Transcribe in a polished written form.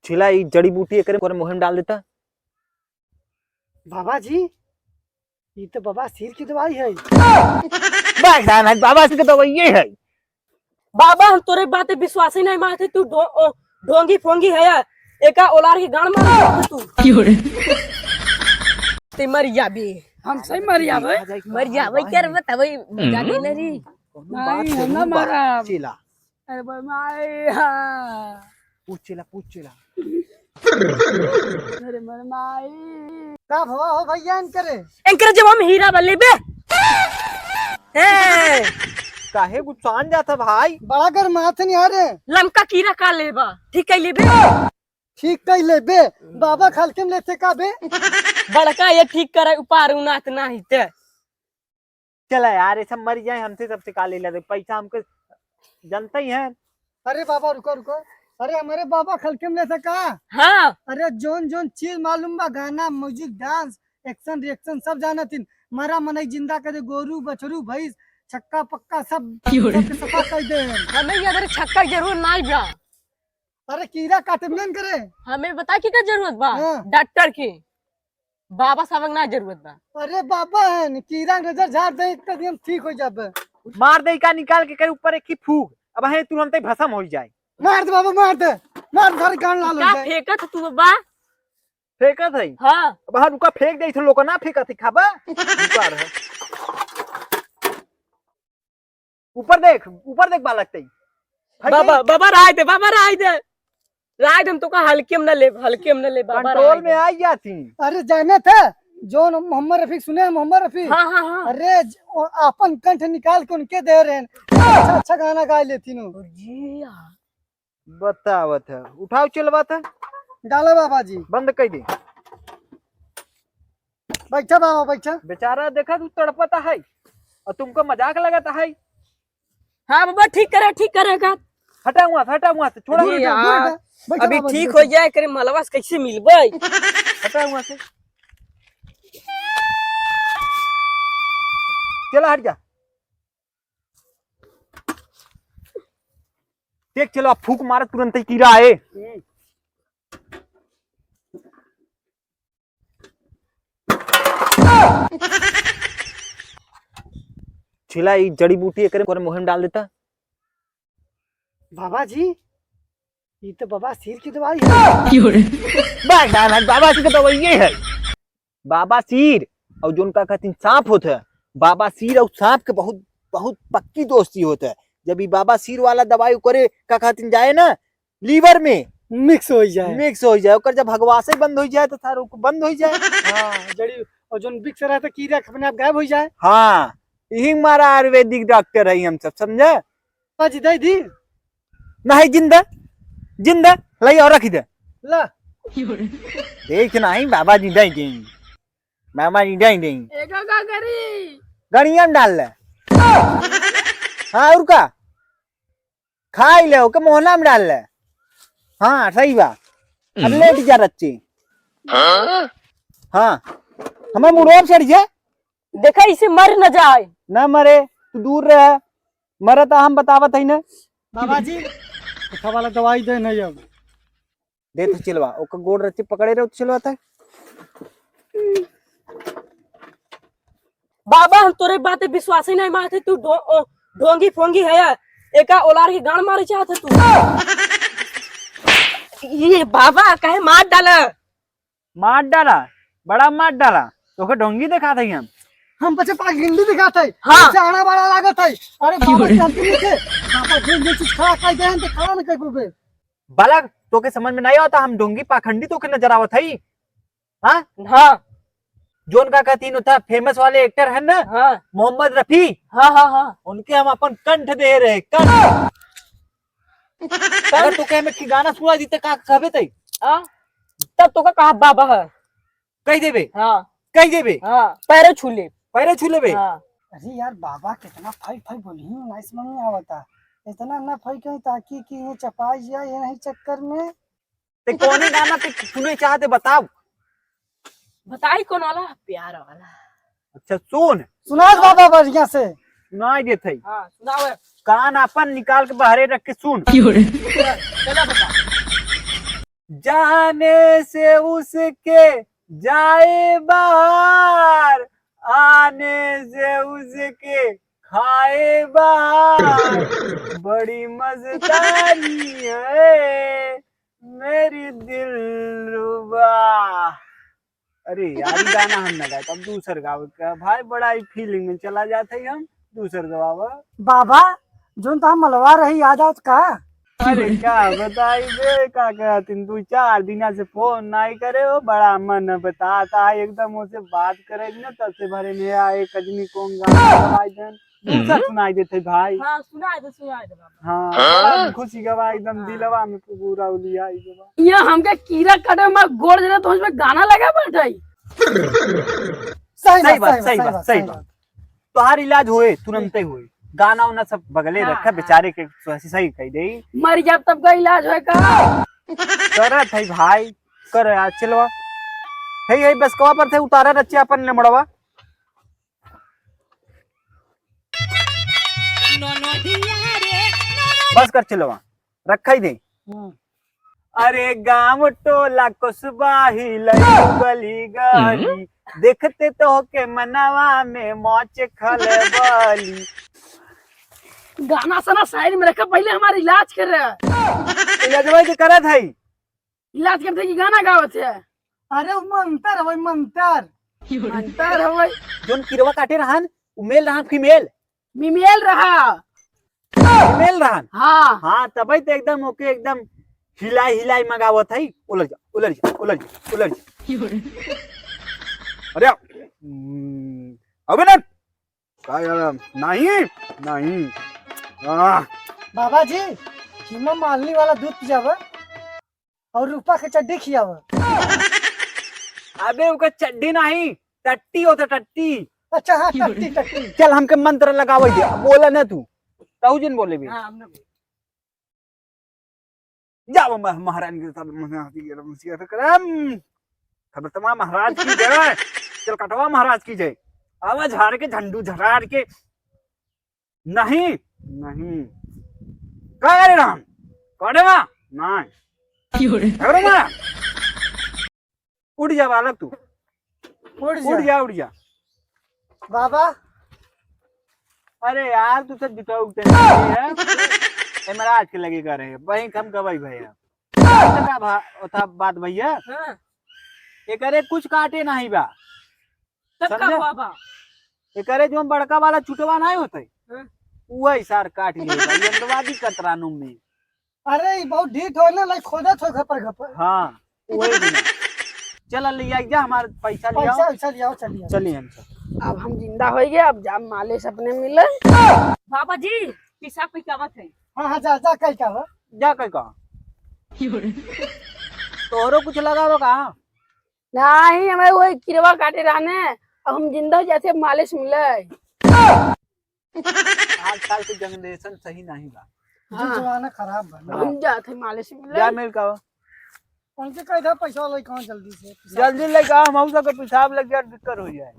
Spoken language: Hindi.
छिला ई जड़ी बूटी एकरे कोरे मुंह में डाल देता। बाबा जी ये तो बाबा सिर की दवाई है। बाबा सिर की दवाई ये है। बाबा हम तोरे बातें विश्वास ही नहीं मानते। तू ढोंगी फोंगी है एका ओलार की गान मार तू ते मरिया भी हम सही मरिया भाई मरिया भाई कर बता भाई जाने नरी नहीं हम ना मारा चिला अरे भाई माई हां पूछ चिला अरे मेरे माई का भवा हो भैया करे एंकर जब हम हीरा बल्ले बे हे काहे गुस्सान जाता भाई। बड़ा कर माथ नहीं आ रहे लमका कीरा का लेबा ठीक है लेबे ठीक कई ले बे बाबा खालके में लेते का बे बड़का ये ठीक करे उपार उनात नहीं ते चला यार ये सब मर जाए हमसे सबसे काले लगे पैसा हमको जनता ही है। अरे बाबा रुको रुको अरे हमारे बाबा खलके में लेते का हाँ अरे जोन जोन चीज मालूम बा गाना म्यूजिक डांस एक्शन रिएक्शन सब जाना तीन मरा मनई जिंदा करे गोरू बछरू भैंस छक्का पक्का सब सफा कर दे। हमें ये अगर छक्का जरूर ना जा अरे कीड़ा काटे में करे हमें बता की का जरूरत बा हाँ। डॉक्टर की बाबा साहब ना जरूरत बा। अरे बाबा है कीड़ा नजर झाड़ दे एकदम ठीक हो जाबे मार दे का निकाल के करे ऊपर एक ही फूक अब है तुरंत ही भस्म हो जाए। मार दे बाबा मार सारे कान लाल हो का जाए। फेंका था तू बाबा फेंका था हाँ बाहर रुका फेंक दे लोग ना फेंका थी खाबा रुका रहे ऊपर देख बालक तई बाबा राय दे हम तो का हल्के में न ले बाबा कंट्रोल में आई जाती। अरे जाने थे जो मोहम्मद रफी सुने मोहम्मद रफी हाँ हाँ हाँ अरे अपन कंठ निकाल के उनके दे रहे हैं अच्छा गाना गा लेती नो जी बतावत है उठाओ चलवा था डालो बाबा जी बंद कर दे बैठा बाबा बैठा बेचारा देखा तू तड़पता है और तुमको मजाक लगाता है। हाँ बाबा ठीक करेगा हटा हुआ से छोड़ा जी, हुआ हाँ। बैठा अभी बाबा जी, ठीक बैठा। हो जाए करे मलवा से कैसे मिलबे हटा हुआ से चला हट जा देख चलो आप फूक मारा तुरंत ही कीड़ा आए। छिला ई जड़ी बूटी एकरे कोरे मुंह में डाल देता। बाबा जी ये तो बाबा सिर की दवाई है। बाबा सिर का दवाई ये है। बाबा सिर और जो उनका कहते सांप होता है बाबा सिर और सांप के बहुत बहुत पक्की दोस्ती होता है। जब ये बाबा सिर वाला दवाई करे का कहते जाए ना लीवर में मिक्स हो जाए ओकर जब भगवासे बंद हो जाए तो सारा बंद हो जाए। हाँ जड़ी और जो बिक्स रहा था कीड़ा अपने आप गायब हो जाए। हाँ यही हमारा आयुर्वेदिक डॉक्टर है हम सब समझे। बाबा जी दे दी नहीं जिंदा लाई और रखी दे ला देख नहीं बाबा जी दे एका का करी गड़िया में डाल ले हाँ और का खाई ले ओके मोहना में डाल ले। हाँ सही बात अब लेट जा रच्ची हाँ हमारे मुड़ोब चढ़ जाए देखा इसे मर न जाए न मरे तू दूर रहे मरे तो हम बतावत है ना। बाबा जी वाला दवाई दे नहीं अब दे तो चिलवा ओका गोड़ रच्ची पकड़े रहे तो चिलवाता है। बाबा हम तोरे बातें विश्वास ही नहीं मानते। तू ढोंगी फोंगी है एका ओलार की गान मारे चाहते तू ये बाबा कहे मार डाला बड़ा मार डाला तो ढोंगी दिखा थे हम बच्चे पास गिंडी दिखाते हाँ। आना बड़ा लागत है। अरे बाबा जानते नहीं थे बाबा जो चीज खड़ा कर दे तो खड़ा न कर पे बालक तो के समझ में नहीं आता हम ढोंगी पाखंडी तो के नजर आवत है। हाँ हाँ जोन का कहतीन होता फेमस वाले एक्टर है ना हाँ मोहम्मद रफी हाँ उनके हम अपन कंठ दे रहे कंठ अगर तो कहे में की गाना सुना दी का कहबे तई तब तो का कहा बाबा है कह देबे हाँ पैरे छू ले हाँ। अरे यार बाबा कितना फाई बोली ना समझ में आवता इतना ना फाई कहीं ताकि कि ये चपाई जाए ये नहीं चक्कर में ते कौन गाना ते सुने चाहते बताओ बताई कौन वाला प्यार वाला। अच्छा सुना बाबा बढ़िया से सुनाई देते हाँ सुनाओ कान अपन निकाल के बाहरे रख के सुन। चला बता जाने से उसके जाए बाहर, आने से उसके खाए बाहर, बड़ी मस्तानी है मेरी दिलरुबा। अरे यार ये गाना हम ना गाए, अब दूसर गावे का भाई, बड़ा ही फीलिंग में चला जाते ही हम दूसर गवावा। बाबा जोन तो हम मलवा रही आ जाओ का। अरे क्या बताई बे, का कहतीन तू 4 दिन से फोन नहीं करे हो, बड़ा मन बताता है एकदम उसे बात करे ना, तब से भरे में आए कजनी कौन गाना गवाई देन दूसरा सुनाई देते भाई। हाँ सुना दे बाबा। हाँ बड़ा खुशी गवा एकदम दिलवा में पूरा उलिया गवा। ये हमके कीड़ा कटे में गोड़ देना तो उसमें गाना लगा बैठाई। सही बात। तोहार इलाज होए तुरंत ही होए, गाना उना सब बगले रखा बेचारे के सही कही दे। मर जब तब का इलाज है का करत है भाई, कर आज चलवा है बस कवा पर थे उतारा रच्चे अपन ले मड़वा। बस कर चलवा रखा ही दे। अरे गांव टोला कुसबाही गली गली, देखते तो के मनवा में मौच खलबली। गाना सना साइड में रखा, पहले हमारा इलाज कर रहा है। इलाज भाई के करत है, इलाज करते कि गाना गावत है। अरे मंतर है मंतर। अंतर है भाई, जोन किरवा काटे रहन उ मेल रहन फीमेल फीमेल रहा। फीमेल रहन। हाँ हाँ तभी तो एकदम ओके एकदम हिलाई मंगावत है। उलझ जा। अरे अबे नहीं बाबा जी कीमा मालनी वाला दूध पिजावा और रूपा के चड्डी खियावा। अबे उका चड्डी नहीं टट्टी होता टट्टी। अच्छा हाँ टट्टी। चल हमके मंत्र लगावे दे, बोला ना तू ताऊजन बोले भी। जाओ महाराज के साथ करम खबर तमाम महाराज की जय। चल कटवा महाराज की जय। आवाज हार के झंडू झरार के नहीं करे राम कड़वा नहीं उड़ जा बालक तू, उड़ जा। बाबा अरे यार तू सब जिता उठते है ए महाराज के लगे कर रहे हैं वही कम कबाई भैया था बात भैया। हाँ। ये करे कुछ काटे नहीं बा, तब का बाबा ये करे जो बड़का वाला चुटवा नहीं होते हाँ। वही सार काट लिए कतरानू में। अरे बहुत ढीठ हो ना, लाइक खोदत हो घपर। हाँ वही बिना। चल ले आई जा हमारे पैसा ले आओ। चलिए चलिए हम सब अब हम जिंदा हो गए, अब जा माले सपने मिले। बाबा जी पिसा कोई कावत है। हाँ जा कल का जा कल का तोहरो कुछ लगाओ कहा नहीं, हमें वही किरवा काटे रहने, अब हम जिंदा हो जाते माले से मिले। आजकल के जनरेशन सही नहीं बा। जो जमाना खराब बा। हम जाते माले से मिले। जा मिल का उनके कह दे पैसा ले कहां जल्दी से जल्दी लेके आ, हम के पेशाब लग गया दिक्कत हो जाए।